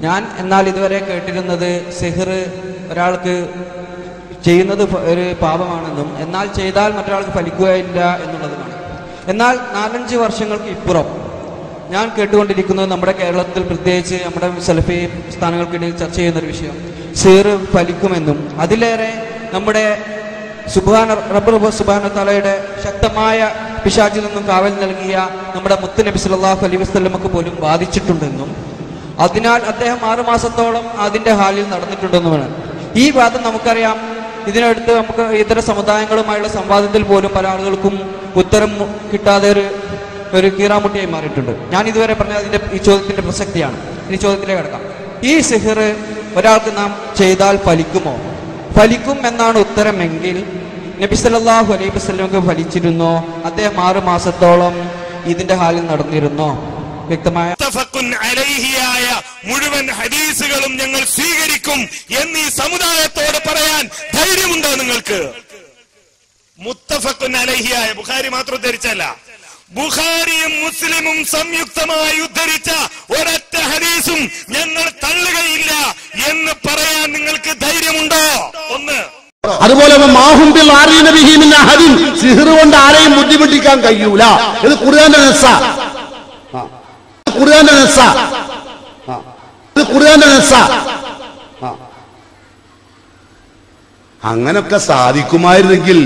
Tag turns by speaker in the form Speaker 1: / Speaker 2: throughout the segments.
Speaker 1: ഞാൻ എന്നാൽ ഇതുവരെ കേട്ടിരുന്നത് സിഹർ ഒരാൾക്ക് ചെയ്യുന്നത് ഒരു പാപമാണെന്നും എന്നാൽ ചെയ്താൽ മറ്റൊരാൾക്ക് ഫലിക്കുകയില്ല എന്നുള്ളതുമാണ്. എന്നാൽ 4-5 വർഷങ്ങൾക്ക് ഇപ്പുറം ഞാൻ കേട്ടുകൊണ്ടിരിക്കുന്നത് നമ്മുടെ കേരളത്തിൽ പ്രത്യേകിച്ച് നമ്മുടെ സലഫി സ്ഥാനങ്ങൾക്കിടയിൽ ചർച്ച ചെയ്യുന്നൊരു വിഷയം സിഹർ ഫലിക്കുമെന്നും അതിലേറെ നമ്മുടെ റബ്ബ് സുബ്ഹാനഹു തആലയുടെ ശക്തമായ പിശാചിൽ നിന്നും കാവൽ നൽകിയ നമ്മുടെ മുത്ത് നബി സല്ലല്ലാഹു അലൈഹി വസല്ലമക്ക് പോലും ബാധിച്ചിട്ടുണ്ടെന്നും അതിനാൽ അദ്ദേഹം 6 മാസത്തോളം അതിന്റെ ഹാലിൽ നടന്നിട്ടുണ്ടെന്നുമാണ്. ഈ വാദം നമുക്കറിയാം. ഇതിനടുത്ത് നമുക്ക് ഇതര സമുദായങ്ങളുമായുള്ള സംവാദത്തിൽ പോലും പല ആളുകൾക്കും ഉത്തരം കിട്ടാതെ ഒരു കീറാമുട്ടിയായി മാറിയിട്ടുണ്ട്. ഞാൻ ഇതുവരെ പറഞ്ഞത് ഈ ചോദ്യത്തിന്റെ പ്രസക്തിയാണ്. ഇനി ചോദ്യത്തിലേക്ക് കടക്കാം. ഈ സിഹർ ഒരാൾക്ക് നാം ചെയ്താൽ ഫലിക്കുമോ? ഫലിക്കും എന്നാണ് ഉത്തരമെങ്കിൽ നബി സല്ലല്ലാഹു അലൈഹി വസല്ലമക്ക് ഫലിച്ചിരുന്നോ? അദ്ദേഹം 6 മാസത്തോളം ഇതിന്റെ ഹാലിൽ നടന്നിരുന്നോ? വ്യക്തമായ
Speaker 2: മുഴുവൻ ഹദീസുകളും ഞങ്ങൾ സ്വീകരിക്കും എന്നീ സമുദായത്തോട് പറയാൻ ധൈര്യമുണ്ടോ നിങ്ങൾക്ക്? മുത്തഫഖുൻ അലൈഹിയായ ബുഖാരി മാത്രം ഉദ്ധരിച്ചല്ല, ബുഖാരിയും മുസ്ലിമും സംയുക്തമായി ഉദ്ധരിച്ച ഒരൊറ്റ ഹദീസും ഞങ്ങൾ തള്ളുകയില്ല എന്ന് പറയാൻ നിങ്ങൾക്ക് ധൈര്യമുണ്ടോ? ഒന്ന്.
Speaker 3: അതുപോലെ സിഹർ കൊണ്ട് ആരെയും ബുദ്ധിമുട്ടിക്കാൻ കഴിയൂല. ഇത് ഖുർആന്റെ നസ്സ. അങ്ങനൊക്കെ സാധിക്കുമായിരുന്നെങ്കിൽ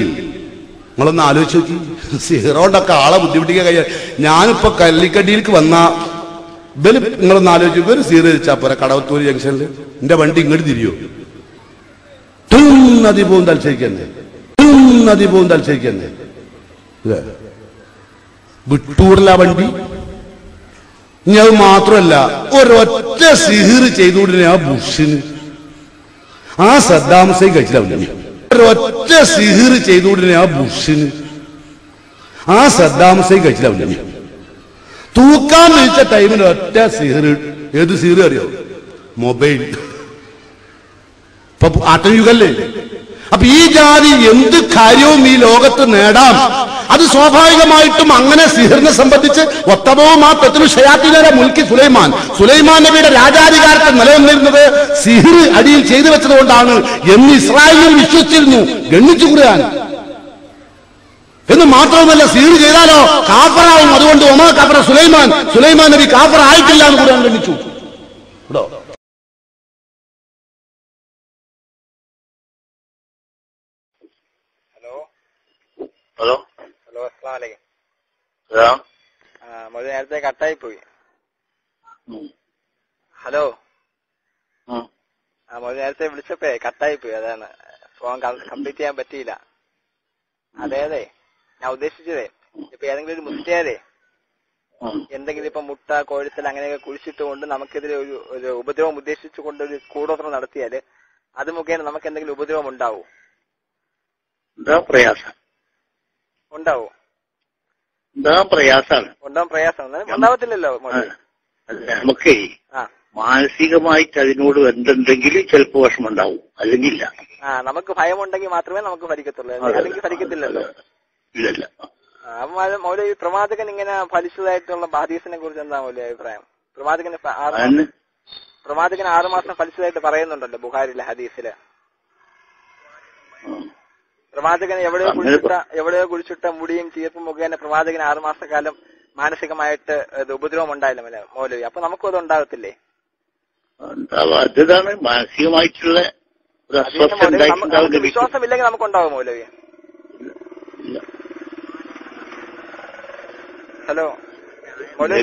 Speaker 3: നിങ്ങളൊന്ന് ആലോചിച്ച് നോക്കി. സിഹറോണ്ടൊക്കെ ആളെ ബുദ്ധിമുട്ടിക്കാൻ കഴിയാ. ഞാനിപ്പോ കല്ലിക്കടിയിലേക്ക് വന്ന ഇവര് നിങ്ങളൊന്ന് ആലോചിച്ചു. ഇവര് സിഹർ വെച്ചാ പോരാ. കടവത്തൂർ ജംഗ്ഷനിൽ എന്റെ വണ്ടി ഇങ്ങോട്ട് തിരിയോ? നദി പോകും തലശ്ശേരിക്കന്നെ, നദി പോകും തലശ്ശേരിക്കന്നെ. വിട്ടൂറില്ല വണ്ടി. ഇനി അത് മാത്രമല്ല, ഒരൊറ്റ സിഹർ ചെയ്തുകൊണ്ടിരുന്ന ആ ബുഷിന് ആ സദ്ദാം ഹുസൈൻ കഴിച്ചില്ല. ഒരൊറ്റ സിഹർ ചെയ്തുകൊണ്ടിരുന്ന ആ ബുഷിന് ആ സദ്ദാം ഹുസൈൻ കഴിച്ചില്ല. തൂക്കാൻ വിളിച്ച ടൈമിന് ഒറ്റ സിഹർ. ഏത് സിഹർ അറിയോ? മൊബൈൽ. ഇപ്പൊ ആട്ടയുഗല്ലേ. അപ്പൊ ഈ ജാതി എന്ത് കാര്യവും ഈ ലോകത്ത് നേടാം. അത് സ്വാഭാവികമായിട്ടും അങ്ങനെ സിഹറിനെ സംബന്ധിച്ച് സുലൈമാൻ നബിയുടെ രാജാധികാരത്തെ നിലനിന്നിരുന്നത് സിഹർ അടിയിൽ ചെയ്തു വെച്ചതുകൊണ്ടാണ് എന്ന് ഇസ്രായേലിൽ വിശ്വസിച്ചിരുന്നു. ഗണ്ണിച്ചു ഖുർആൻ. എന്ന് മാത്രവുമല്ല, സിഹർ ചെയ്താലോ കാഫറാവും. അതുകൊണ്ട് ഒമാ കാഫറ സുലൈമാൻ നബി കാഫർ ആയിട്ടില്ല എന്ന് ഖുർആൻ ഗണ്ണിച്ചു.
Speaker 4: ഹലോ
Speaker 5: ഹലോ, അസ്സലാമു അലൈക്കും.
Speaker 4: മൊഴി
Speaker 5: നേരത്തെ കട്ടായി പോയി. ഹലോ, മൊഴി നേരത്തെ വിളിച്ചപ്പോ കട്ടായി പോയി. അതാണ് ഫോൺ കംപ്ലീറ്റ് ചെയ്യാൻ പറ്റിയില്ല. അതെ, ഞാൻ ഉദ്ദേശിച്ചതേ, ഇപ്പൊ ഏതെങ്കിലും ഒരു മുസ്ലിയാരെ എന്തെങ്കിലും ഇപ്പൊ മുട്ട, കോഴിത്തൽ അങ്ങനെയൊക്കെ കുഴിച്ചിട്ടുകൊണ്ട് നമുക്കെതിരെ ഒരു ഉപദ്രവം ഉദ്ദേശിച്ചുകൊണ്ട് ഒരു കൂടോത്രം നടത്തിയാല് അത് മുഖേന നമുക്ക് എന്തെങ്കിലും ഉപദ്രവം ഉണ്ടാവും? ഉണ്ടാവും. ഉണ്ടാവാൻ പ്രയാസമാണ്. ഉണ്ടാവത്തില്ലല്ലോ.
Speaker 4: നമുക്ക് മാനസികമായിട്ട് അതിനോട് എന്തുണ്ടെങ്കിൽ ചിലപ്പോ വിഷമം ഉണ്ടാവും, അല്ലെങ്കിൽ ഇല്ല.
Speaker 5: നമുക്ക് ഭയമുണ്ടെങ്കിൽ മാത്രമേ നമുക്ക് ഫലിക്കത്തുള്ളൂ, അല്ലെങ്കിൽ ഫലിക്കത്തില്ലല്ലോ.
Speaker 4: ഇല്ലല്ല.
Speaker 5: മൗലവി, പ്രവാചകൻ ഇങ്ങനെ ഫലിച്ചതായിട്ടുള്ള ഹദീസിനെ കുറിച്ച് എന്താ മൗലവി അഭിപ്രായം? പ്രവാചകൻ 6 മാസം ഫലിച്ചതായിട്ട് പറയുന്നുണ്ടല്ലോ ബുഖാരിയിലെ ഹദീസില്. പ്രവാചകൻ എവിടെയോ കുഴിച്ചിട്ട മുടിയും ചീർപ്പും മുഖേന പ്രവാചകൻ 6 മാസക്കാലം മാനസികമായിട്ട് ഉപദ്രവം ഉണ്ടായില്ല മൗലവി. അപ്പൊ നമുക്കും അത് ഉണ്ടാകത്തില്ലേ?
Speaker 4: അതാണ് മാനസികമായിട്ടുള്ള
Speaker 5: വിശ്വാസമില്ലെങ്കിൽ നമുക്കുണ്ടാവും മൗലവി. ഹലോ മൗലവി,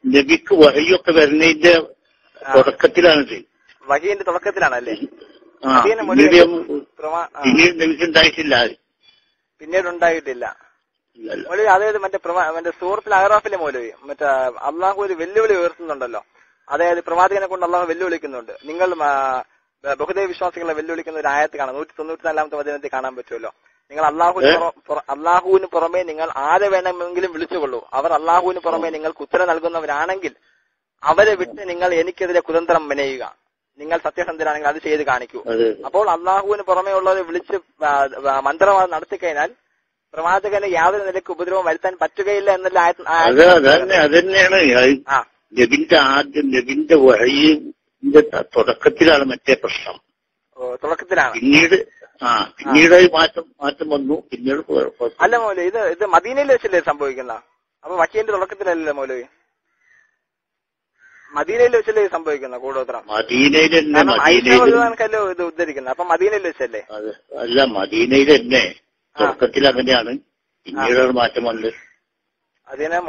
Speaker 4: നബിക്ക് വഹയൊക്കെ വരുന്നതിന്റെ തുടക്കത്തിലാണിത്.
Speaker 5: വഹീന്റെ തുടക്കത്തിലാണല്ലേ? പിന്നീട് ഉണ്ടായിട്ടില്ല മൗലവി. അതായത് മറ്റേ സൂറത്തിൽ അഹ്റാഫിലെ മൗലവി മറ്റേ അള്ളാഹു ഒരു വെല്ലുവിളി ഉയർത്തുന്നുണ്ടല്ലോ. അതായത് പ്രവാചകനെ കൊണ്ട് അള്ളാഹു വെല്ലുവിളിക്കുന്നുണ്ട്. നിങ്ങൾ ബഹുദൈവ വിശ്വാസികളെ വെല്ലുവിളിക്കുന്ന ഒരു ആയത്ത് കാണാം. 194-ാമത്തെ വചനത്തിൽ കാണാൻ പറ്റുമല്ലോ. നിങ്ങൾ അള്ളാഹുവിന് പുറമെ നിങ്ങൾ ആരെ വേണമെങ്കിലും വിളിച്ചുകൊള്ളൂ. അവർ അള്ളാഹുവിന് പുറമെ നിങ്ങൾക്ക് ഉത്തരം നൽകുന്നവരാണെങ്കിൽ അവരെ വിട്ട് നിങ്ങൾ എനിക്കെതിരെ കുതന്ത്രം മെനയുക. നിങ്ങൾ സത്യസന്ധരാണെങ്കിൽ അത് ചെയ്ത് കാണിക്കൂ. അപ്പോൾ അള്ളാഹുവിന് പുറമെ ഉള്ളവരെ വിളിച്ച് മന്ത്രവാദം നടത്തിക്കഴിഞ്ഞാൽ പ്രവാചകന് യാതൊരു നിലയ്ക്ക് ഉപദ്രവം വരുത്താൻ പറ്റുകയില്ല എന്നല്ല.
Speaker 4: നബിന്റെ വഹയിന്റെ തുടക്കത്തിലാണ് മറ്റേ പ്രശ്നം.
Speaker 5: തുടക്കത്തിലാണ്.
Speaker 4: പിന്നീട് മാറ്റം വന്നു. പിന്നീട്
Speaker 5: അല്ല മൗലവി, ഇത് മദീനയിൽ വെച്ചല്ലേ സംഭവിക്കുന്ന? അപ്പൊ വഹയിന്റെ തുടക്കത്തിലല്ലേ മൗലവി? മദീനയിൽ വെച്ചല്ലേ സംഭവിക്കുന്ന കൂടോത്രം?
Speaker 4: മദീനയിൽ തന്നെ
Speaker 5: ഇത് ഉദ്ധരിക്കുന്നത്. അപ്പൊ മദീനയിൽ വെച്ചല്ലേ?
Speaker 4: അല്ല, മദീനയിൽ തന്നെ തുടക്കത്തിൽ അങ്ങനെയാണ്, പിന്നീടാണ് മാറ്റം വന്നത്.
Speaker 5: അതിനെ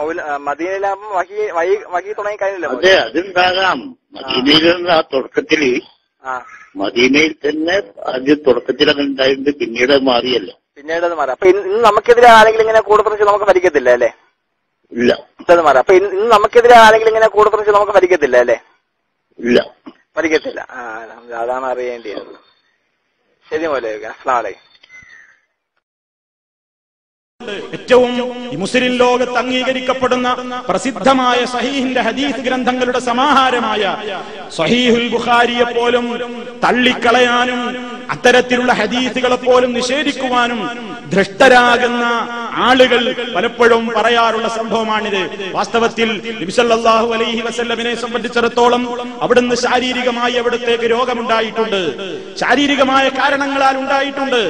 Speaker 5: മദീനയിലാകുമ്പോ വഹി തുടങ്ങി കഴിഞ്ഞില്ല.
Speaker 4: അതെ, അതുണ്ടാകാം. മദീനയിൽ ആ തുടക്കത്തില് മദീനയിൽ തന്നെ ആദ്യം തുടക്കത്തിൽ അങ്ങനെ ഉണ്ടായിട്ടുണ്ട്, പിന്നീട് അത് മാറിയല്ലോ.
Speaker 5: പിന്നീട് അത് മാറി. അപ്പൊ ഇന്ന് നമുക്കെതിരെ ആരെങ്കിലും ഇങ്ങനെ കൂടപ്പുറച്ച് നമുക്ക് ഭരിക്കത്തില്ല അല്ലേ?
Speaker 4: ഇല്ല.
Speaker 5: മാറി. അപ്പൊ ഇന്ന് നമുക്കെതിരെ ആരെങ്കിലും ഇങ്ങനെ കൂടപ്പുറച്ച് നമുക്ക് ഭരിക്കത്തില്ല അല്ലേ?
Speaker 4: ഇല്ല,
Speaker 5: ഭരിക്കത്തില്ല. അതാണ് അറിയേണ്ടിയിരുന്നത്. ശരി മൗലവി, അസ്സലാമു അലൈക്കും.
Speaker 6: ഏറ്റവും മുസ്ലിം ലോകത്ത് അംഗീകരിക്കപ്പെടുന്ന പ്രസിദ്ധമായ സഹീഹിന്റെ ഹദീസ് ഗ്രന്ഥങ്ങളുടെ സമാഹാരമായ സഹീഹുൽ ബുഖാരിയെ പോലും തള്ളിക്കളയാനും അത്തരത്തിലുള്ള ഹദീസുകളെ പോലും നിഷേധിക്കുവാനും ധൃഷ്ടരാകുന്ന ആളുകൾ പലപ്പോഴും പറയാറുള്ള സംഭവമാണിത്. വാസ്തവത്തിൽ നബി സല്ലല്ലാഹു അലൈഹി വസല്ലമിനെ സംബന്ധിച്ചിടത്തോളം അവിടുന്ന് ശാരീരികമായി അവിടത്തേക്ക് രോഗമുണ്ടായിട്ടുണ്ട്, ശാരീരികമായ കാരണങ്ങളാൽ ഉണ്ടായിട്ടുണ്ട്.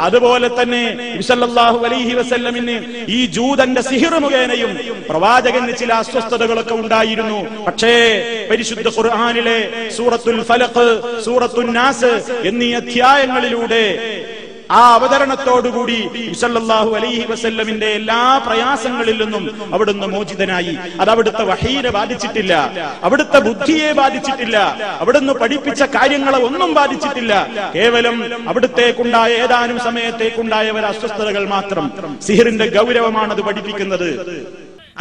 Speaker 6: അതുപോലെ തന്നെ നബി സല്ലല്ലാഹു അലൈഹി വസല്ലമിന് ഈ ജൂതന്റെ സിഹിർ മുഖേനയും പ്രവാചകന് ചില അസ്വസ്ഥതകളൊക്കെ ഉണ്ടായിരുന്നു. പക്ഷേ പരിശുദ്ധ ഖുർആനിലെ സൂറത്തുൽ ഫലഖ്, സൂറത്തുൻ നാസ് എന്നീ അധ്യായങ്ങളിലൂടെ ആ അവതരണത്തോടുകൂടി സല്ലല്ലാഹു അലൈഹി വസല്ലമിന്റെ എല്ലാ പ്രയാസങ്ങളിൽ നിന്നും അവിടുന്ന് മോചിതനായി. അത് അവിടുത്തെ വഹീനെ ബാധിച്ചിട്ടില്ല, അവിടുത്തെ ബുദ്ധിയെ ബാധിച്ചിട്ടില്ല, അവിടുന്ന് പഠിപ്പിച്ച കാര്യങ്ങളെ ഒന്നും ബാധിച്ചിട്ടില്ല. കേവലം അവിടുത്തേക്കുണ്ടായ ഏതാനും സമയത്തേക്കുണ്ടായ ഒരു അസ്വസ്ഥതകൾ മാത്രം. സിഹിറിന്റെ ഗൗരവമാണത് പഠിപ്പിക്കുന്നത്.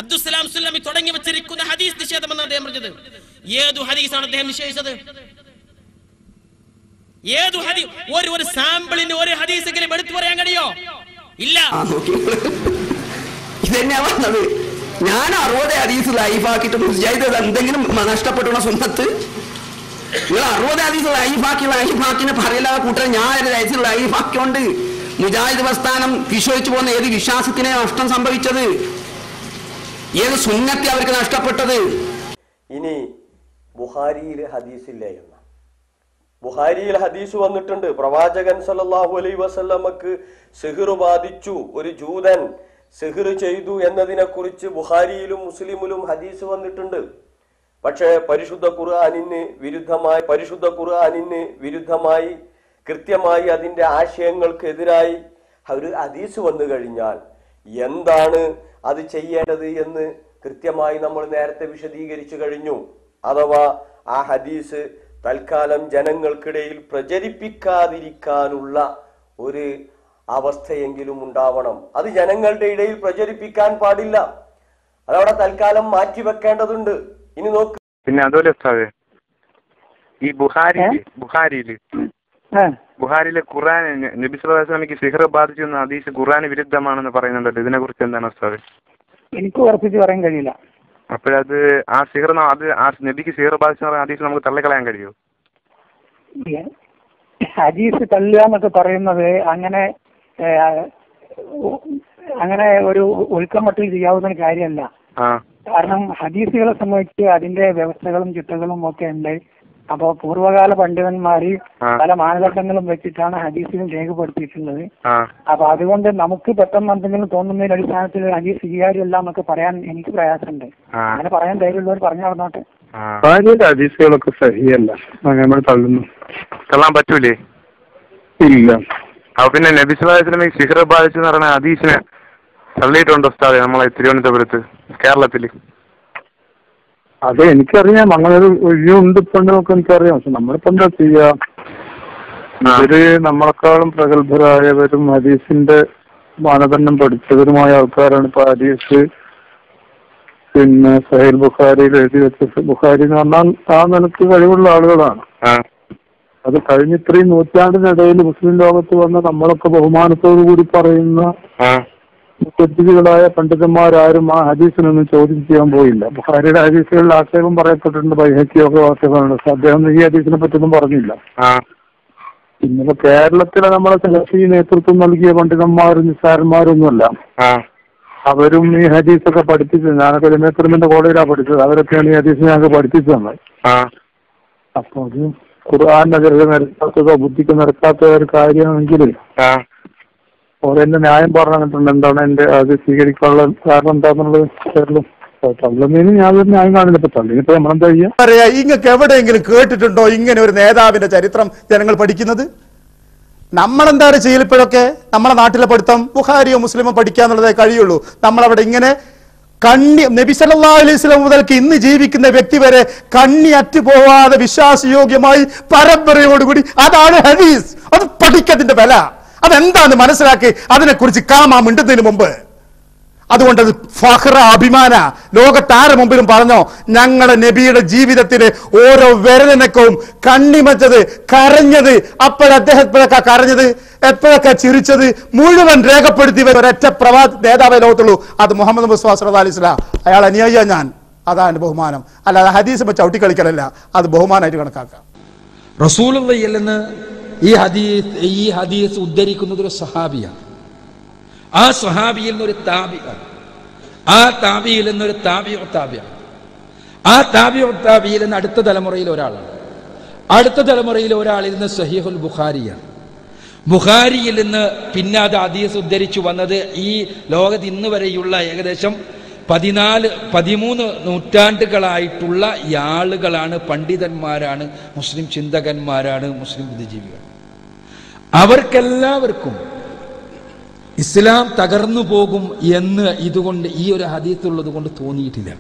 Speaker 7: അബ്ദുസ്സലാം സുല്ലമി തുടങ്ങി വെച്ചിരിക്കുന്ന ഹദീസ് നിഷേധമെന്ന് അദ്ദേഹം പറഞ്ഞത്. ഏതു ഹദീസാണ് അദ്ദേഹം നിഷേധിച്ചത്? ഏതു ഹദീസ്? ഒരു സാമ്പിളിന് ഒരു ഹദീസെങ്കിലും എടുത്തു പറയാൻ കഴിയോ? ഇല്ല.
Speaker 8: ഇതെന്നെയാ പറഞ്ഞത്. ഞാൻ 60 ഹദീസ് ലൈഫാക്കിയിട്ട് മുജാഹിദ് എന്തെങ്കിലും നഷ്ടപ്പെട്ടുള്ള സുന്നത്ത്? നിങ്ങൾ 60 ഹദീസ് ലൈഫാക്കിനെ പറയില്ലാതെ കൂട്ടരെ ഞാൻ ഒരു ഹദീസ് ലൈഫാക്കിയോണ്ട് മുജാഹിദ് പ്രസ്ഥാനം വിശ്വസിച്ചു പോകുന്ന ഏത് വിശ്വാസത്തിനെ നഷ്ടം സംഭവിച്ചത്? ഏത് സുന്നത്തെ അവർക്ക് നഷ്ടപ്പെട്ടത്?
Speaker 9: ഇനി ബുഖാരിയിലെ ഹദീസില്ല എന്ന ബുഖാരിയിൽ ഹദീസ് വന്നിട്ടുണ്ട്. പ്രവാചകൻ സല്ലല്ലാഹു അലൈഹി വസല്ലമക്ക് സിഹിർ ബാധിച്ചു, ഒരു ജൂതൻ സിഹിർ ചെയ്തു എന്നതിനെ കുറിച്ച് ബുഖാരിയിലും മുസ്ലിമിലും ഹദീസ് വന്നിട്ടുണ്ട്. പക്ഷേ പരിശുദ്ധ ഖുർആനിന് വിരുദ്ധമായി കൃത്യമായി അതിന്റെ ആശയങ്ങൾക്കെതിരായി ഒരു ഹദീസ് വന്നു കഴിഞ്ഞാൽ എന്താണ് അത് ചെയ്യേണ്ടത് എന്ന് കൃത്യമായി നമ്മൾ നേരത്തെ വിശദീകരിച്ചു കഴിഞ്ഞു. അഥവാ ആ ഹദീസ് തൽക്കാലം ജനങ്ങൾക്കിടയിൽ പ്രചരിപ്പിക്കാതിരിക്കാനുള്ള ഒരു അവസ്ഥയെങ്കിലും ഉണ്ടാവണം. അത് ജനങ്ങളുടെ ഇടയിൽ പ്രചരിപ്പിക്കാൻ പാടില്ല, അതവിടെ തൽക്കാലം മാറ്റിവെക്കേണ്ടതുണ്ട്. ഇനി നോക്ക്.
Speaker 10: പിന്നെ അതുപോലെ ഈ ബുഖാരിയിലെ ഖുർആൻ നബി സല്ലല്ലാഹു അലൈഹി വസല്ലമക്ക് സിഹർ ബാധിച്ചു എന്ന ഹദീസ് ഖുർആന് വിരുദ്ധമാണെന്ന് പറയുന്നുണ്ടല്ലോ. ഇതിനെ കുറിച്ച് എന്താണ് ഉസ്താദ്?
Speaker 11: എനിക്ക് ഉറപ്പിച്ച് പറയാൻ കഴിയില്ല.
Speaker 10: അപ്പോഴത് ആ സിഹർ നബിക്ക് സിഹർ ബാധിച്ച ഹദീസ് നമുക്ക് തള്ളിക്കളയാൻ കഴിയുമോ?
Speaker 11: ഹദീസ് തള്ളുക എന്നൊക്കെ പറയുന്നത് അങ്ങനെ ഒരു ഒഴുക്കമട്ടിൽ ചെയ്യാവുന്ന കാര്യമല്ല. കാരണം ഹദീസുകളെ സംബന്ധിച്ച് അതിന്റെ വ്യവസ്ഥകളും ചിട്ടകളും ഒക്കെ ഉണ്ട്. അപ്പൊ പൂർവ്വകാല പണ്ഡിതന്മാര് പല മാനദണ്ഡങ്ങളും വെച്ചിട്ടാണ് ഹദീസിലും രേഖപ്പെടുത്തിയിട്ടുള്ളത്. അപ്പൊ അതുകൊണ്ട് നമുക്ക് പെട്ടെന്ന് എന്തെങ്കിലും തോന്നുന്നതിന്റെ അടിസ്ഥാനത്തിൽ ഹദീസ് സ്വീകാര്യമല്ല എന്നൊക്കെ പറയാൻ എനിക്ക് പ്രയാസമുണ്ട്. അങ്ങനെ പറയാൻ ധൈര്യമുള്ളവർ പറഞ്ഞു നടന്നോട്ടെ.
Speaker 10: ഹദീസുകളൊക്കെ സഹിയല്ല, നമ്മൾ തള്ളാൻ പറ്റൂലേ? ഇല്ല. അപ്പൊ പിന്നെ നബി സല്ലല്ലാഹു അലൈഹി വസല്ലം സിഹർ ബാധിച്ചു എന്ന് പറഞ്ഞ ഹദീസിനെ തള്ളിയിട്ടുണ്ടോ ഉസ്താദേ നമ്മളെ തിരുവനന്തപുരത്ത്, കേരളത്തില്?
Speaker 12: അത് എനിക്കറിയാം, അങ്ങനൊരു ഒഴിവുണ്ട് ഇപ്പൊക്കെ എനിക്കറിയാം. പക്ഷെ നമ്മളിപ്പോ എന്താ ചെയ്യാ? ഇവര് നമ്മളെക്കാളും പ്രഗത്ഭരായവരും ഹദീസിന്റെ മാനദണ്ഡം പഠിച്ചവരുമായ ആൾക്കാരാണ്. ഇപ്പൊ ഹദീസ് പിന്നെ സഹീൽ ബുഖാരിയിൽ എഴുതി വെച്ച ബുഖാരി എന്ന് പറഞ്ഞാൽ ആ നിലക്ക് കഴിവുള്ള ആളുകളാണ്. അത് കഴിഞ്ഞ ഇത്രയും നൂറ്റാണ്ടിനിടയിൽ മുസ്ലിം ലോകത്ത് വന്ന നമ്മളൊക്കെ ബഹുമാനത്തോടു കൂടി പറയുന്ന മുത്തദ്ദികളായ പണ്ഡിതന്മാരാരും ആ ഹദീസിനൊന്നും ചോദ്യം ചെയ്യാൻ പോയില്ല. ബുഖാരിയുടെ ഹദീസുകളിൽ ആക്ഷേപം പറയപ്പെട്ടിട്ടുണ്ട്, ബൈഹഖിയൊക്കെ ആക്ഷേപമുണ്ട്. അദ്ദേഹം ഈ ഹദീസിനെ പറ്റിയൊന്നും പറഞ്ഞില്ല. ഇന്നിപ്പോ കേരളത്തിലെ നമ്മളെ സലഫി നേതൃത്വം നൽകിയ പണ്ഡിതന്മാരും നിസ്സാരന്മാരൊന്നുമല്ല. അവരും ഈ ഹദീസൊക്കെ പഠിപ്പിച്ചത്. ഞാനൊക്കെ ജമിയത്തുലമയുടെ കോളേജിലാണ് പഠിച്ചത്. അവരൊക്കെയാണ് ഈ ഹദീസ് ഞങ്ങൾക്ക് പഠിപ്പിച്ചു തന്നത്. അപ്പൊ അത് ഖുർആന്റെ നിരക്കാത്തതോ ബുദ്ധിക്ക് നിരക്കാത്ത ഒരു കാര്യമാണെങ്കിൽ ഓരെന്നെ ന്യായം പറഞ്ഞിട്ടുണ്ട്. എന്താണ് എന്റെ അത് സ്വീകരിക്കാനുള്ള കാരണം എന്താണെന്നുള്ളത് കേരളം തള്ളുന്നതിന് യാതൊരു ന്യായം കാണില്ല. ഇപ്പൊ തള്ളിനിപ്പോ നമ്മളെന്താ ചെയ്യാ
Speaker 13: പറയാ? ഇങ്ങക്ക് എവിടെയെങ്കിലും കേട്ടിട്ടുണ്ടോ ഇങ്ങനെ ഒരു നേതാവിന്റെ ചരിത്രം ജനങ്ങൾ പഠിക്കുന്നത്? നമ്മളെന്താണ് ചെയ്യലിപ്പോഴൊക്കെ നമ്മളെ നാട്ടിലെ പഠിത്തം ബുഖാരിയോ മുസ്ലിമോ പഠിക്കാന്നുള്ളതേ കഴിയുള്ളൂ. നമ്മളവിടെ ഇങ്ങനെ നബി സല്ലല്ലാഹു അലൈഹി വസല്ലം മുതൽക്ക് ഇന്ന് ജീവിക്കുന്ന വ്യക്തി വരെ കണ്ണി അറ്റുപോവാതെ വിശ്വാസയോഗ്യമായി പരമ്പരയോടുകൂടി അതാണ് ഹദീസ്. അത് പഠിക്കതിന്റെ വില അതെന്താന്ന് മനസ്സിലാക്കി അതിനെക്കുറിച്ച് കാമാ മിണ്ടുന്നതിന് മുമ്പ്. അതുകൊണ്ട് അത് ഫഖ്റ അഭിമാന. ലോകത്താരെ മുമ്പിലും പറഞ്ഞോ, ഞങ്ങളുടെ നബിയുടെ ജീവിതത്തില് ഓരോ വിരലിനക്കവും കണ്ണിമച്ചത്, കരഞ്ഞത്, അപ്പോഴൊക്കെ കരഞ്ഞത്, എപ്പോഴൊക്കെ ചിരിച്ചത് മുഴുവൻ രേഖപ്പെടുത്തി ഒരൊറ്റ നേതാവേ ലോകത്തുള്ളൂ. അത് മുഹമ്മദ് മുസ്തഫ സല്ലല്ലാഹു അലൈഹി വസല്ലം. അയാൾ അനുയായിയാ ഞാൻ. അതാണ് എന്റെ ബഹുമാനം. അല്ലാതെ ഹദീസ് ചവിട്ടി കളിക്കലല്ല, അത് ബഹുമാനമായിട്ട് കണക്കാക്കാം.
Speaker 14: റസൂലുള്ളാഹിയിൽ നിന്ന് ഈ ഹദീസ് ഉദ്ധരിക്കുന്നത് ഒരു സഹാബിയാണ്. ആ സഹാബിയിൽ നിന്നൊരു താബിയാണ്. ആ താബിയിൽ നിന്നൊരു താബിയാണ്. ആ താബിയിൽ നിന്ന് അടുത്ത തലമുറയിൽ ഒരാളാണ്. അടുത്ത തലമുറയിൽ ഒരാളിൽ നിന്ന് സഹീഹുൽ ബുഖാരിയാണ്. ബുഖാരിയിൽ നിന്ന് പിന്നെ അത് ഹദീസ് ഉദ്ധരിച്ചു വന്നത് ഈ ലോകത്ത് ഇന്ന് വരെയുള്ള ഏകദേശം 13 നൂറ്റാണ്ടുകളായിട്ടുള്ള ആളുകളാണ്, പണ്ഡിതന്മാരാണ്, മുസ്ലിം ചിന്തകന്മാരാണ്, മുസ്ലിം ബുദ്ധിജീവികൾ. അവർക്കെല്ലാവർക്കും ഇസ്ലാം തകർന്നു പോകും എന്ന് ഇതുകൊണ്ട് ഈ ഒരു ഹദീസ് ഉള്ളത് കൊണ്ട് തോന്നിയിട്ടില്ല.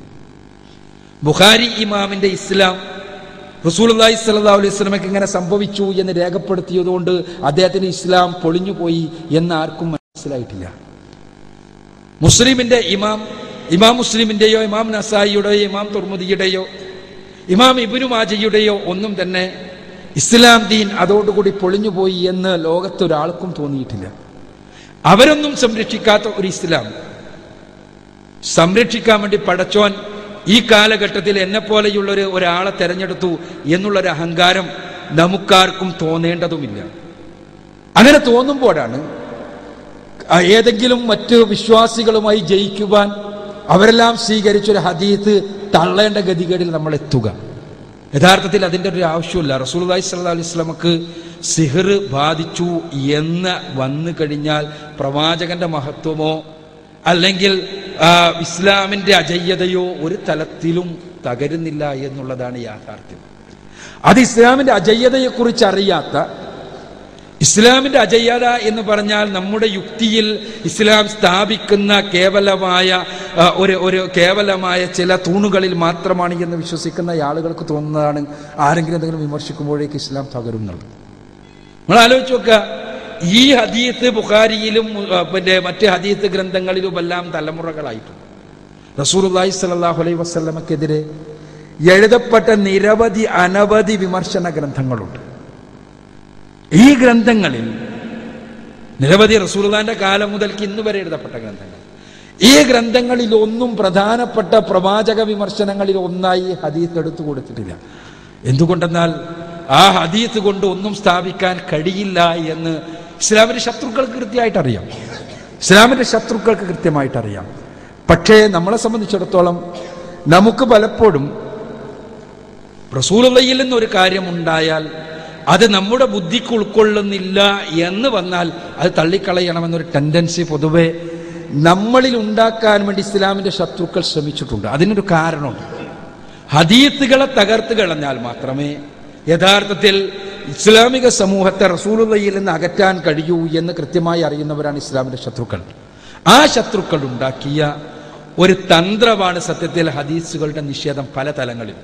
Speaker 14: ബുഖാരി ഇമാമിന്റെ ഇസ്ലാം റസൂലുള്ളാഹി സ്വല്ലല്ലാഹു അലൈഹി വസല്ലമയ്ക്ക് ഇങ്ങനെ സംഭവിച്ചു എന്ന് രേഖപ്പെടുത്തിയതുകൊണ്ട് അദ്ദേഹത്തിന് ഇസ്ലാം പൊളിഞ്ഞുപോയി എന്ന് ആർക്കും മനസ്സിലായിട്ടില്ല. മുസ്ലിമിന്റെ ഇമാം മുസ്ലിമിന്റെയോ ഇമാം നസായിയുടെയോ ഇമാം തുർമുദിയുടെയോ ഇമാം ഇബ്നു മാജയുടെയോ ഒന്നും തന്നെ ഇസ്ലാം ദീൻ അതോടുകൂടി പൊളിഞ്ഞുപോയി എന്ന് ലോകത്തൊരാൾക്കും തോന്നിയിട്ടില്ല. അവരൊന്നും സംരക്ഷിക്കാത്ത ഒരു ഇസ്ലാം സംരക്ഷിക്കാൻ വേണ്ടി പടച്ചോൻ ഈ കാലഘട്ടത്തിൽ എന്നെ പോലെയുള്ള ഒരാളെ തെരഞ്ഞെടുത്തു എന്നുള്ളൊരു അഹങ്കാരം നമുക്കാർക്കും തോന്നേണ്ടതുമില്ല. അങ്ങനെ തോന്നുമ്പോഴാണ് ഏതെങ്കിലും മറ്റ് വിശ്വാസികളുമായി ജയിക്കുവാൻ അവരെല്ലാം സ്വീകരിച്ചൊരു ഹദീസ് തള്ളേണ്ട ഗതികേടിൽ നമ്മൾ എത്തുക. യഥാർത്ഥത്തിൽ അതിൻ്റെ ഒരു ആവശ്യമില്ല. റസൂലുള്ളാഹി സ്വല്ലല്ലാഹു അലൈഹി വസല്ലമക്ക് സിഹ്ർ ബാധിച്ചു എന്ന് വന്നു കഴിഞ്ഞാൽ പ്രവാചകന്റെ മഹത്വമോ അല്ലെങ്കിൽ ഇസ്ലാമിന്റെ അജയ്യതയോ ഒരു തലത്തിലും തകരുന്നില്ല എന്നുള്ളതാണ് യാഥാർത്ഥ്യം. അത് ഇസ്ലാമിന്റെ അജയ്യതയെക്കുറിച്ച് അറിയാത്ത, ഇസ്ലാമിന്റെ അജയ്യത എന്ന് പറഞ്ഞാൽ നമ്മുടെ യുക്തിയിൽ ഇസ്ലാം സ്ഥാപിക്കുന്ന കേവലമായ ചില തൂണുകളിൽ മാത്രമാണ് എന്ന് വിശ്വസിക്കുന്ന ആളുകൾക്ക് തോന്നുന്നതാണ് ആരെങ്കിലും എന്തെങ്കിലും വിമർശിക്കുമ്പോഴേക്ക് ഇസ്ലാം തകരുന്നുള്ളത്. നമ്മൾ ആലോചിച്ച് നോക്കുക, ഈ ഹദീസ് ബുഖാരിയിലും പിന്നെ മറ്റ് ഹദീസ് ഗ്രന്ഥങ്ങളിലുമെല്ലാം തലമുറകളായിട്ടുണ്ട്. റസൂലുള്ളാഹി സ്വല്ലല്ലാഹു അലൈഹി വസല്ലമക്കെതിരെ എഴുതപ്പെട്ട അനവധി വിമർശന ഗ്രന്ഥങ്ങളുണ്ട്. ഈ ഗ്രന്ഥങ്ങളിൽ നിരവധി റസൂലുള്ളാഹിന്റെ കാലം മുതൽക്ക് ഇന്ന് വരെ എഴുതപ്പെട്ട ഗ്രന്ഥങ്ങൾ. ഈ ഗ്രന്ഥങ്ങളിൽ ഒന്നും പ്രധാനപ്പെട്ട പ്രവാചക വിമർശനങ്ങളിൽ ഒന്നായി ഹദീസ് എടുത്തു കൊടുത്തിട്ടില്ല. എന്തുകൊണ്ടെന്നാൽ ആ ഹദീസ് കൊണ്ട് ഒന്നും സ്ഥാപിക്കാൻ കഴിയില്ല എന്ന് ഇസ്ലാമിന്റെ ശത്രുക്കൾക്ക് കൃത്യമായിട്ട് അറിയാം. പക്ഷേ നമ്മളെ സംബന്ധിച്ചിടത്തോളം നമുക്ക് പലപ്പോഴും റസൂലുള്ളാഹിയിൽ നിന്നൊരു കാര്യമുണ്ടായാൽ അത് നമ്മുടെ ബുദ്ധിക്ക് ഉൾക്കൊള്ളുന്നില്ല എന്ന് വന്നാൽ അത് തള്ളിക്കളയണമെന്നൊരു ടെൻഡൻസി പൊതുവെ നമ്മളിൽ ഉണ്ടാക്കാൻ വേണ്ടി ഇസ്ലാമിന്റെ ശത്രുക്കൾ ശ്രമിച്ചിട്ടുണ്ട്. അതിനൊരു കാരണമുണ്ട്. ഹദീസുകളെ തകർത്ത് കളഞ്ഞാൽ മാത്രമേ യഥാർത്ഥത്തിൽ ഇസ്ലാമിക സമൂഹത്തെ റസൂലുള്ളാഹിയിൽ നിന്ന് അകറ്റാൻ കഴിയൂ എന്ന് കൃത്യമായി അറിയുന്നവരാണ് ഇസ്ലാമിന്റെ ശത്രുക്കൾ. ആ ശത്രുക്കൾ ഉണ്ടാക്കിയ ഒരു തന്ത്രമാണ് സത്യത്തിൽ ഹദീസുകളുടെ നിഷേധം പല തലങ്ങളിൽ.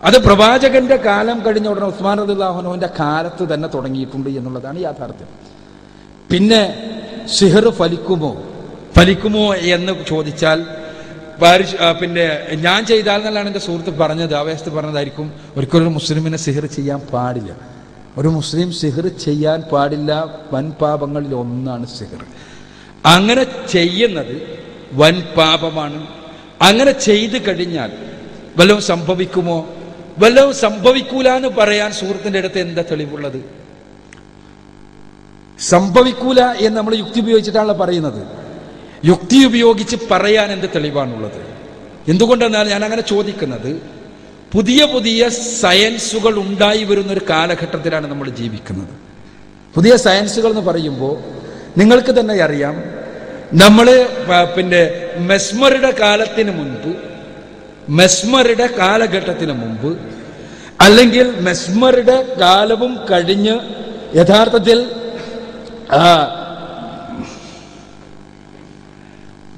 Speaker 14: അത് പ്രവാചകന്റെ കാലം കഴിഞ്ഞ ഉടനെ ഉസ്മാൻ റളിയല്ലാഹു അൻഹുവിന്റെ കാലത്ത് തന്നെ തുടങ്ങിയിട്ടുണ്ട് എന്നുള്ളതാണ് യാഥാർത്ഥ്യം. പിന്നെ സിഹർ ഫലിക്കുമോ എന്ന് ചോദിച്ചാൽ പിന്നെ ഞാൻ ചെയ്താൽ എന്നല്ലാണ് എൻ്റെ സുഹൃത്ത് പറഞ്ഞത്, ആവേശത്ത് പറഞ്ഞതായിരിക്കും. ഒരിക്കലും മുസ്ലിമിനെ സിഹർ ചെയ്യാൻ പാടില്ല. ഒരു മുസ്ലിം സിഹർ ചെയ്യാൻ പാടില്ല. വൻ പാപങ്ങളിൽ ഒന്നാണ് സിഹർ. അങ്ങനെ ചെയ്യുന്നത് വൻ പാപമാണ്. അങ്ങനെ ചെയ്തു കഴിഞ്ഞാൽ വല്ലതും സംഭവിക്കുമോ? വല്ലതും സംഭവിക്കൂല എന്ന് പറയാൻ സുഹൃത്തിന്റെ അടുത്ത് എന്താ തെളിവുള്ളത്? സംഭവിക്കൂല എന്ന് നമ്മൾ യുക്തി ഉപയോഗിച്ചിട്ടാണല്ലോ പറയുന്നത്. യുക്തി ഉപയോഗിച്ച് പറയാൻ എന്ത് തെളിവാണുള്ളത്? എന്തുകൊണ്ടെന്നാൽ ഞാൻ അങ്ങനെ ചോദിക്കുന്നത്, പുതിയ പുതിയ സയൻസുകൾ ഉണ്ടായി വരുന്ന ഒരു കാലഘട്ടത്തിലാണ് നമ്മൾ ജീവിക്കുന്നത്. പുതിയ സയൻസുകൾ എന്ന് പറയുമ്പോൾ നിങ്ങൾക്ക് തന്നെ അറിയാം, നമ്മൾ മെസ്മറുടെ കാലഘട്ടത്തിന് മുമ്പ് അല്ലെങ്കിൽ മെസ്മറുടെ കാലവും കഴിഞ്ഞ് യഥാർത്ഥത്തിൽ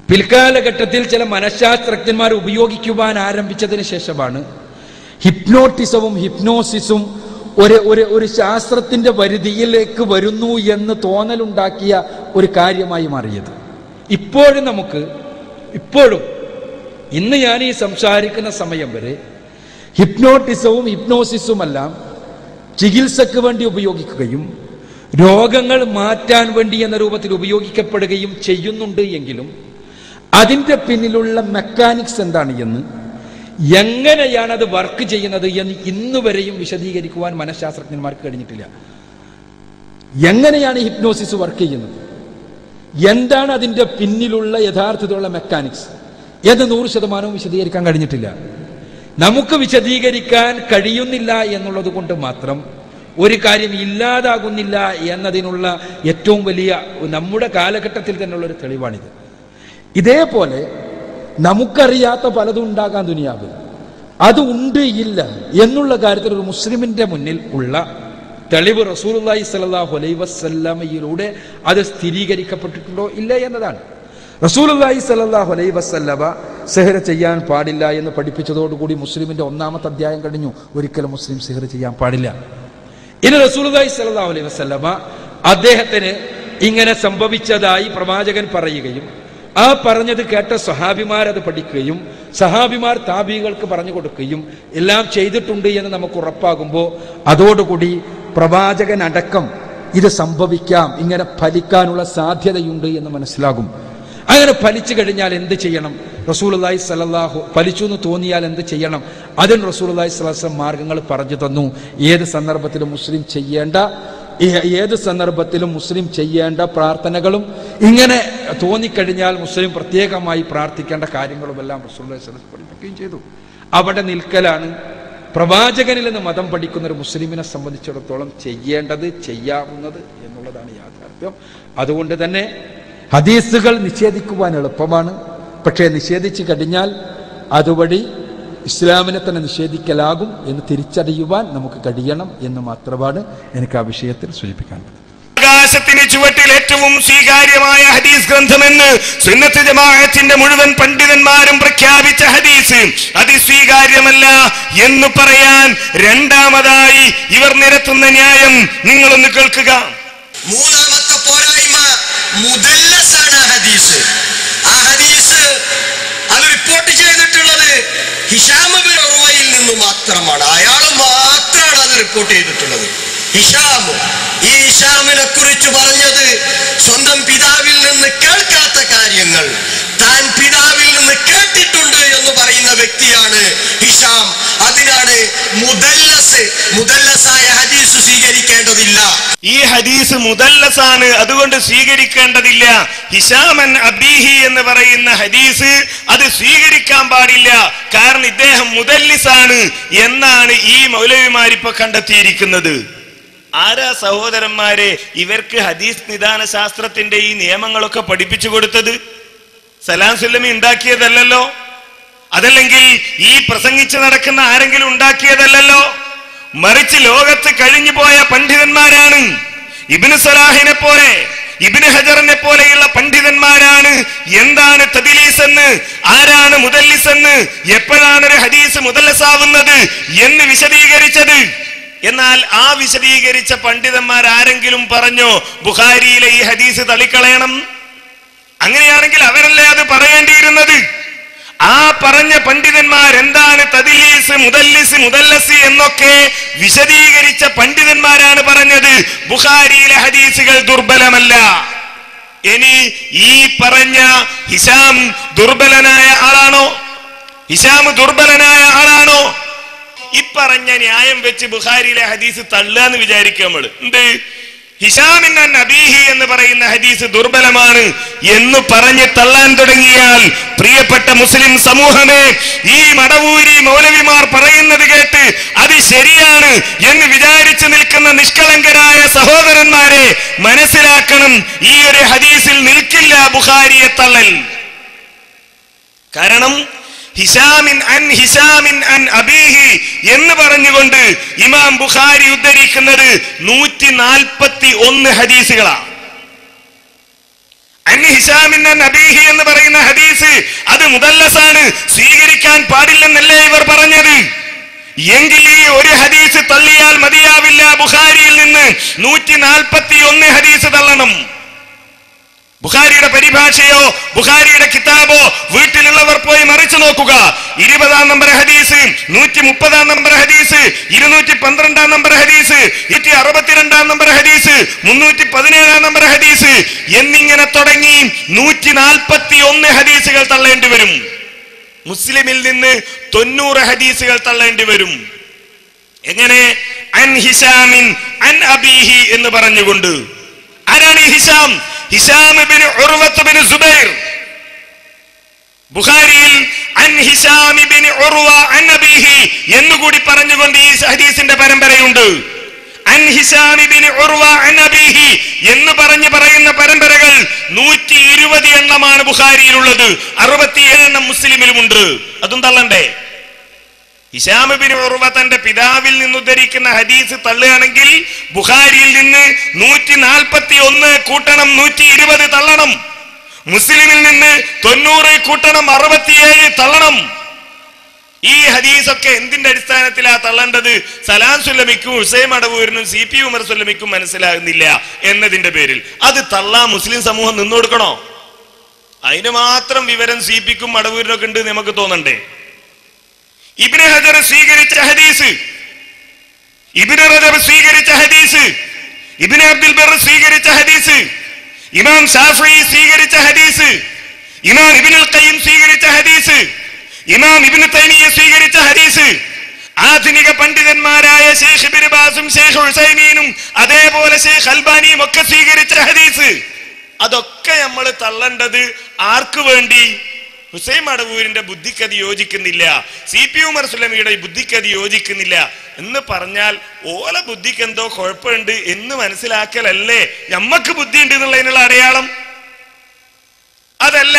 Speaker 14: പിൽക്കാലഘട്ടത്തിൽ ചില മനഃശാസ്ത്രജ്ഞന്മാർ ഉപയോഗിക്കുവാൻ ആരംഭിച്ചതിന് ശേഷമാണ് ഹിപ്നോട്ടിസവും ഹിപ്നോസിസും ഒരു ശാസ്ത്രത്തിന്റെ പരിധിയിലേക്ക് വരുന്നു എന്ന് തോന്നലുണ്ടാക്കിയ ഒരു കാര്യമായി മാറിയത്. ഇപ്പോഴും ഇന്ന് ഞാൻ ഈ സംസാരിക്കുന്ന സമയം വരെ ഹിപ്നോട്ടിസവും ഹിപ്നോസിസുമെല്ലാം ചികിത്സക്ക് വേണ്ടി ഉപയോഗിക്കുകയും രോഗങ്ങൾ മാറ്റാൻ വേണ്ടി എന്ന രൂപത്തിൽ ഉപയോഗിക്കപ്പെടുകയും ചെയ്യുന്നുണ്ട് എങ്കിലും അതിൻ്റെ പിന്നിലുള്ള മെക്കാനിക്സ് എന്താണ് എന്ന്, എങ്ങനെയാണ് അത് വർക്ക് ചെയ്യുന്നത് എന്ന് ഇന്നുവരെയും വിശദീകരിക്കുവാൻ മനഃശാസ്ത്രജ്ഞന്മാർക്ക് കഴിഞ്ഞിട്ടില്ല. എങ്ങനെയാണ് ഹിപ്നോസിസ് വർക്ക് ചെയ്യുന്നത്, എന്താണ് അതിൻ്റെ പിന്നിലുള്ള യഥാർത്ഥത്തിലുള്ള മെക്കാനിക്സ് എന്ന് 100% വിശദീകരിക്കാൻ കഴിഞ്ഞിട്ടില്ല. നമുക്ക് വിശദീകരിക്കാൻ കഴിയുന്നില്ല എന്നുള്ളത് കൊണ്ട് മാത്രം ഒരു കാര്യം ഇല്ലാതാകുന്നില്ല എന്നതിനുള്ള ഏറ്റവും വലിയ നമ്മുടെ കാലഘട്ടത്തിൽ തന്നെയുള്ള ഒരു തെളിവാണിത്. ഇതേപോലെ നമുക്കറിയാത്ത പലതും ഉണ്ടാകാൻ ദുനിയാവിൽ, അത് ഉണ്ട് ഇല്ല എന്നുള്ള കാര്യത്തിൽ ഒരു മുസ്ലിമിന്റെ മുന്നിൽ ഉള്ള തെളിവ് റസൂലുള്ളാഹി സ്വല്ലല്ലാഹു അലൈഹി വസല്ലമയിലൂടെ അത് സ്ഥിരീകരിക്കപ്പെട്ടിട്ടുണ്ടോ ഇല്ല എന്നതാണ്. റസൂലുള്ളാഹി സ്വല്ലല്ലാഹു അലൈഹി വസല്ലമ സിഹ്ർ ചെയ്യാൻ പാടില്ല എന്ന് പഠിപ്പിച്ചതോടുകൂടി മുസ്ലിമിന്റെ 1-ാമത്തെ അധ്യായം കഴിഞ്ഞു. ഒരിക്കലും മുസ്ലിം സിഹ്ർ ചെയ്യാൻ പാടില്ല. ഇനി റസൂലുള്ളാഹി സ്വല്ലല്ലാഹു അലൈഹി വസല്ലമ അദ്ദേഹത്തിന് ഇങ്ങനെ സംഭവിച്ചതായി പ്രവാചകൻ പറയുകയും ആ പറഞ്ഞത് കേട്ട സഹാബിമാർ അത് പഠിക്കുകയും സഹാബിമാർ താബികൾക്ക് പറഞ്ഞു കൊടുക്കുകയും എല്ലാം ചെയ്തിട്ടുണ്ട് എന്ന് നമുക്ക് ഉറപ്പാകുമ്പോൾ അതോടുകൂടി പ്രവാചകൻ അടക്കം ഇത് സംഭവിക്കാം, ഇങ്ങനെ ഫലിക്കാനുള്ള സാധ്യതയുണ്ട് എന്ന് മനസ്സിലാകും. അങ്ങനെ ഫലിച്ചു കഴിഞ്ഞാൽ എന്ത് ചെയ്യണം? റസൂലുള്ളാഹി സ്വല്ലല്ലാഹു ഫലിച്ചു എന്ന് തോന്നിയാൽ എന്ത് ചെയ്യണം? അതിന് റസൂലുള്ളാഹി സ്വല്ലല്ലാഹു അലൈഹി വസല്ലം മാർഗങ്ങൾ പറഞ്ഞു തന്നു. ഏത് സന്ദർഭത്തിലും മുസ്ലിം ചെയ്യേണ്ട പ്രാർത്ഥനകളും ഇങ്ങനെ തോന്നിക്കഴിഞ്ഞാൽ മുസ്ലിം പ്രത്യേകമായി പ്രാർത്ഥിക്കേണ്ട കാര്യങ്ങളുമെല്ലാം റസൂലുള്ളാഹി സ്വല്ലല്ലാഹു അലൈഹി വസല്ലം പഠിപ്പിക്കുകയും ചെയ്തു. അവിടെ നിൽക്കലാണ് പ്രവാചകനിൽ നിന്ന് മതം പഠിക്കുന്ന ഒരു മുസ്ലിമിനെ സംബന്ധിച്ചിടത്തോളം ചെയ്യേണ്ടത്, ചെയ്യാവുന്നത് എന്നുള്ളതാണ് യാഥാർത്ഥ്യം. അതുകൊണ്ട് തന്നെ ഹദീസുകൾ നിഷേധിക്കുവാൻ എളുപ്പമാണ്. പക്ഷേ നിഷേധിച്ചു കഴിഞ്ഞാൽ അതുവഴി ഇസ്ലാമിനെ തന്നെ നിഷേധിക്കലാകും എന്ന് തിരിച്ചറിയുവാൻ നമുക്ക് കഴിയണം എന്ന് മാത്രമാണ് എനിക്ക് ആ വിഷയത്തിൽ സൂചിപ്പിക്കാനുള്ളത്.
Speaker 2: ആകാശത്തിന് ചുവട്ടിൽ ഏറ്റവും സ്വീകാര്യമായ ഹദീസ് ഗ്രന്ഥമെന്ന് സുന്നത്ത് ജമാഅത്തിന്റെ മുഴുവൻ പണ്ഡിതന്മാരും പ്രഖ്യാപിച്ച ഹദീസ് അത് സ്വീകാര്യമല്ല എന്ന് പറയാൻ രണ്ടാമതായി ഇവർ നിരത്തുന്ന ന്യായം നിങ്ങളൊന്ന് കേൾക്കുക.
Speaker 15: മൂന്നാമത്തെ പോരായ്മ മുദല്ലസാണ് ഹദീസ്. ആ ഹദീസ് അത് റിപ്പോർട്ട് ചെയ്തിട്ടുള്ളത് ഹിശാം ബിൻ ഉർവയിൽ നിന്ന് മാത്രമാണ്. അയാൾ മാത്രമാണ് അത് റിപ്പോർട്ട് ചെയ്തിട്ടുള്ളത്. ഈ ഹിശാമിനെ കുറിച്ച് പറഞ്ഞത് സ്വന്തം പിതാവിൽ നിന്ന് കേൾക്കാത്ത കാര്യങ്ങൾ താൻ പിതാവിൽ നിന്ന് കേട്ടിട്ടുണ്ട് എന്ന് പറയുന്ന വ്യക്തിയാണ് ഹിശാം. അതിനാണ് മുദല്ലസായ ഹദീസ് സ്വീകരിക്കേണ്ടതില്ല.
Speaker 2: ഈ ഹദീസ് മുദല്ലസാണ്, അതുകൊണ്ട് സ്വീകരിക്കേണ്ടതില്ല. ഹിശാമൻ അബീഹി എന്ന് പറയുന്ന ഹദീസ് അത് സ്വീകരിക്കാൻ പാടില്ല, കാരണം ഇദ്ദേഹം മുദല്ലിസാണ് എന്നാണ് ഈ മൗലവിമാരിപ്പോ കണ്ടെത്തിയിരിക്കുന്നത്. ആരാ സഹോദരന്മാരെ ഇവർക്ക് ഹദീസ് നിദാന ശാസ്ത്രത്തിന്റെ ഈ നിയമങ്ങളൊക്കെ പഠിപ്പിച്ചു കൊടുത്തത്? സലാം സുല്ലമി ഉണ്ടാക്കിയതല്ലല്ലോ, അതല്ലെങ്കിൽ ഈ പ്രസംഗിച്ച് നടക്കുന്ന ആരെങ്കിലും ഉണ്ടാക്കിയതല്ലല്ലോ, മറിച്ച് ലോകത്ത് കഴിഞ്ഞു പോയ പണ്ഡിതന്മാരാണ്. ഇബ്നു സലാഹിനെ പോലെ, ഇബ്നു ഹജറിനെ പോലെയുള്ള പണ്ഡിതന്മാരാണ് എന്താണ് തദ്ലീസ് എന്ന്, ആരാണ് മുദല്ലിസ് എന്ന്, എപ്പോഴാണ് ഒരു ഹദീസ് മുദല്ലസാവുന്നത് എന്ന് വിശദീകരിച്ചത്. എന്നാൽ ആ വിശദീകരിച്ച പണ്ഡിതന്മാർ ആരെങ്കിലും പറഞ്ഞോ ബുഖാരിയിലെ ഈ ഹദീസ് തള്ളിക്കളയണം? അങ്ങനെയാണെങ്കിൽ അവരല്ലേ അത് പറയേണ്ടിയിരുന്നത്. ആ പറഞ്ഞ പണ്ഡിതന്മാർ എന്താണ് തദ്ലീസ്, മുദല്ലിസ്, മുദല്ലസി എന്നൊക്കെ വിശദീകരിച്ച പണ്ഡിതന്മാരാണ് പറഞ്ഞത് ബുഖാരിയിലെ ഹദീസുകൾ ദുർബലമല്ല. ഇനി ഈ പറഞ്ഞ ഹിശാം ദുർബലനായ ആളാണോ? ഹിശാം ദുർബലനായ ആളാണോ? ഇപ്പറഞ്ഞ ന്യായം വെച്ച് ബുഖാരിയിലെ ഹദീസ് തള്ളാന്ന് വിചാരിക്കുക. നമ്മൾ എന്ത് ഹിശാമിൻ അൻ അബീഹി എന്ന് പറയുന്ന ഹദീസ് ദുർബലമാണ് എന്ന് പറഞ്ഞ് തള്ളാൻ തുടങ്ങിയാൽ, പ്രിയപ്പെട്ട മുസ്ലിം സമൂഹമേ, ഈ മടവൂരി മൗലവിമാർ പറയുന്നത് കേട്ട് അത് ശരിയാണ് എന്ന് വിചാരിച്ചു നിൽക്കുന്ന നിഷ്കളങ്കരായ സഹോദരന്മാരെ മനസ്സിലാക്കണം, ഈ ഒരു ഹദീസിൽ നിൽക്കില്ല ബുഖാരിയെ തള്ളൽ. കാരണം ഹിശാമിൻ അൻ അബീഹി എന്ന് പറഞ്ഞുകൊണ്ട് ഇമാം ബുഖാരി ഉദ്ധരിക്കുന്നത് 141 ഹദീസുകളാണ്. അൻ ഹിശാമിൻ അൻ അബീഹി എന്ന് പറയുന്ന ഹദീസ് അത് മുദല്ലസാണ്, സ്വീകരിക്കാൻ പാടില്ലെന്നല്ലേ ഇവർ പറഞ്ഞത്. എങ്കിൽ ഈ ഒരു ഹദീസ് തള്ളിയാൽ മതിയാവില്ല, ബുഖാരിയിൽ നിന്ന് 141 ഹദീസ് തള്ളണം. ബുഖാരിയുടെ പരിഭാഷയോ ബുഖാരിയുടെ കിതാബോ വീട്ടിലുള്ളവർ പോയി മറിച്ചു നോക്കുക. 20 നമ്പർ ഹദീസ്, 130 നമ്പർ ഹദീസ്, 212 നമ്പർ ഹദീസ്, 262 നമ്പർ ഹദീസ്, 317 നമ്പർ ഹദീസ് എന്നിങ്ങനെ തുടങ്ങി 141 ഹദീസുകൾ തള്ളേണ്ടി വരും. മുസ്ലിമിൽ നിന്ന് 90 ഹദീസുകൾ തള്ളേണ്ടി വരും. എങ്ങനെ? അൻ ഹിശാമിൻ അൻ അബീഹി എന്ന് പറഞ്ഞുകൊണ്ട്. ആരാണ് ഈ ഹിശാം? ഹിശാം ഇബ്നു ഉർവത്ത് ഇബ്നു സുബൈർ. ബുഖാരിയിൽ അൻ ഹിശാം ഇബ്നു ഉർവ അൻ അബീഹി എന്നുകൂടി പറഞ്ഞുകൊണ്ട് ഈ ഹദീസിന്റെ പരമ്പരയുണ്ട്. അൻ ഹിശാം ഇബ്നു ഉർവ അൻ അബീഹി എന്ന് പറയുന്ന പരമ്പരകൾ 120 എണ്ണമാണ് ബുഖാരിയിലുള്ളത്, 67 എണ്ണം മുസ്ലിമിലുമുണ്ട്. അതും തള്ളണ്ടേ? ഹിശാം ഇബ്നു ഉർവ തന്റെ പിതാവിൽ നിന്ന് ഉദ്ധരിക്കുന്ന ഹദീസ് തള്ളുകയാണെങ്കിൽ ബുഖാരിയിൽ നിന്ന് 141 കൂട്ടണം 120 തള്ളണം. മുസ്ലിമിൽ നിന്ന് 90 കൂട്ടണം 67 തള്ളണം. ഈ ഹദീസൊക്കെ എന്തിന്റെ അടിസ്ഥാനത്തിലാ തള്ളേണ്ടത്? സലാം സുല്ലമിക്കും ഹുസൈൻ മടവൂരിനും CP ഉമർ സുല്ലമിക്കും മനസ്സിലാകുന്നില്ല എന്നതിന്റെ പേരിൽ അത് തള്ളാൻ മുസ്ലിം സമൂഹം നിന്നു കൊടുക്കണോ? അതിന് മാത്രം വിവരം CPക്കും മടവൂരിനൊക്കെ ഉണ്ട് നമുക്ക് തോന്നണ്ടേ? ഇബ്നു ഹജർ സ്വീകരിച്ച ഹദീസ്, ഇബ്നു റജബ് സ്വീകരിച്ച ഹദീസ്, ഇബ്നു അബ്ദുൽ ബർ സ്വീകരിച്ച ഹദീസ്, ഇമാം ഷാഫിഈ സ്വീകരിച്ച ഹദീസ്, ഇമാം ഇബ്നുൽ ഖയ്യിം സ്വീകരിച്ച ഹദീസ്, ഇമാം ഇബ്നു തൈമിയ്യ സ്വീകരിച്ച ഹദീസ്, ആധുനിക പണ്ഡിതന്മാരായ ശൈഖ് ഇബ്നു ബാസും ശൈഖ് ഉസൈമീനും അതേപോലെ ശൈഖ് അൽബാനിയും ഒക്കെ സ്വീകരിച്ച ഹദീസ്, അതൊക്കെ നമ്മൾ തള്ളേണ്ടത് ആർക്ക് വേണ്ടി? ഹുസൈൻ മടവൂരിന്റെ ബുദ്ധിക്കത് യോജിക്കുന്നില്ല, CP ഉമർ സുല്ലമിയുടെ ബുദ്ധിക്കത് യോജിക്കുന്നില്ല എന്ന് പറഞ്ഞാൽ ഓല ബുദ്ധിക്ക് എന്തോ കുഴപ്പമുണ്ട് എന്ന് മനസ്സിലാക്കലല്ലേ നമ്മക്ക് ബുദ്ധി ഉണ്ട് എന്നുള്ളതിനുള്ള അടയാളം? അതല്ല,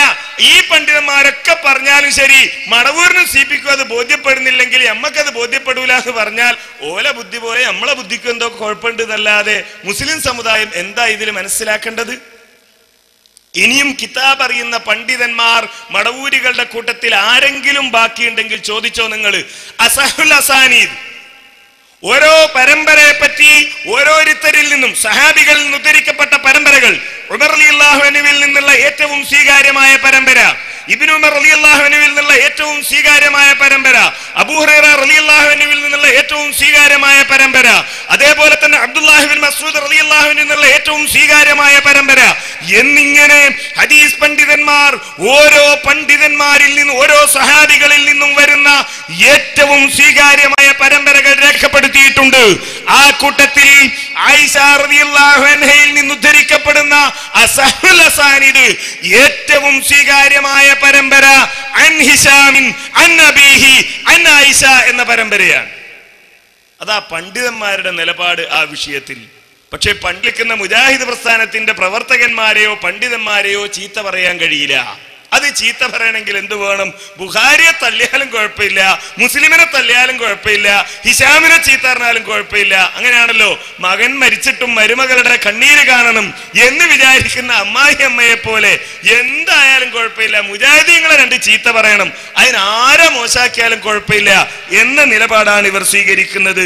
Speaker 2: ഈ പണ്ഡിതന്മാരൊക്കെ പറഞ്ഞാലും ശരി, മടവൂരിനും CPക്കും അത് ബോധ്യപ്പെടുന്നില്ലെങ്കിൽ നമ്മക്കത് ബോധ്യപ്പെടൂല എന്ന് പറഞ്ഞാൽ ഓല ബുദ്ധി പോലെ നമ്മളെ ബുദ്ധിക്ക് എന്തോ കുഴപ്പമുണ്ട് എന്നല്ലാതെ മുസ്ലിം സമുദായം എന്താ ഇതിൽ മനസ്സിലാക്കേണ്ടത്? ഇനിയും കിതാബ് അറിയുന്ന പണ്ഡിതന്മാർ മടവൂരികളുടെ കൂട്ടത്തിൽ ആരെങ്കിലും ബാക്കിയുണ്ടെങ്കിൽ ചോദിച്ചോ നിങ്ങൾ. അസഹുൽ അസാനീദ്, ഓരോ പരമ്പരയെ പറ്റി ഓരോരുത്തരിൽ നിന്നും സഹാബികളിൽ നിന്ന് ഉദ്ധരിക്കപ്പെട്ട പരമ്പരകൾ, ഉമർ റളിയല്ലാഹു അൻഹുവിൽ നിന്നുള്ള ഏറ്റവും സ്വീകാര്യമായ പരമ്പര, ഇബ്നു ഉമർ റളിയല്ലാഹു അൻഹുവിൽ നിന്നുള്ള ഏറ്റവും സ്വീകാര്യമായ പരമ്പര, അബൂ ഹുറൈറ റളിയല്ലാഹു അൻഹുവിൽ നിന്നുള്ള ഏറ്റവും സ്വീകാര്യമായ പരമ്പര, അതേപോലെ തന്നെ അബ്ദുല്ലാഹി ബിൻ മസ്ഊദ് റളിയല്ലാഹു അൻഹു നിന്നുള്ള ഏറ്റവും സ്വീകാര്യമായ പരമ്പര എന്നിങ്ങനെ ഹദീസ് പണ്ഡിതന്മാർ ഓരോ പണ്ഡിതന്മാരിൽ നിന്നും ഓരോ സഹാബികളിൽ നിന്നും വരുന്ന ഏറ്റവും സ്വീകാര്യമായ പരമ്പരകൾ രേഖപ്പെടുത്തിയിട്ടുണ്ട്. ആ കൂട്ടത്തിൽ ആയിഷ റളിയല്ലാഹു അൻഹയിൽ നിന്ന് ഉദ്ധരിക്കപ്പെടുന്ന അസഹുൽ അസാനിദ് ഏറ്റവും സ്വീകാര്യമായ പരമ്പര അൻ ഹിശാമിൻ അൻ അബീഹി അൻ ആയിഷ എന്ന പരമ്പരയാണ്. അതാ പണ്ഡിതന്മാരുടെ നിലപാട് ആ വിഷയത്തിൽ. പക്ഷെ പണ്ഡിക്കുന്ന മുജാഹിദ് പ്രസ്ഥാനത്തിന്റെ പ്രവർത്തകന്മാരെയോ പണ്ഡിതന്മാരെയോ ചീത്ത പറയാൻ കഴിയില്ല. അത് ചീത്ത പറയണമെങ്കിൽ എന്ത് വേണം? ബുഖാരിയെ തള്ളിയാലും കുഴപ്പമില്ല, മുസ്ലിമിനെ തള്ളിയാലും കുഴപ്പമില്ല, ഹിശാമിനെ ചീത്ത പറഞ്ഞാലും കുഴപ്പമില്ല. അങ്ങനെയാണല്ലോ, മകൻ മരിച്ചിട്ടും മരുമകളുടെ കണ്ണീര് കാണണം എന്ന് വിചാരിക്കുന്ന അമ്മായി അമ്മയെ പോലെ എന്തായാലും കുഴപ്പമില്ല, മുജാഹിദീങ്ങളെ രണ്ട് ചീത്ത പറയണം, അതിനാരെ മോശാക്കിയാലും കുഴപ്പമില്ല എന്ന നിലപാടാണ് ഇവർ സ്വീകരിക്കുന്നത്.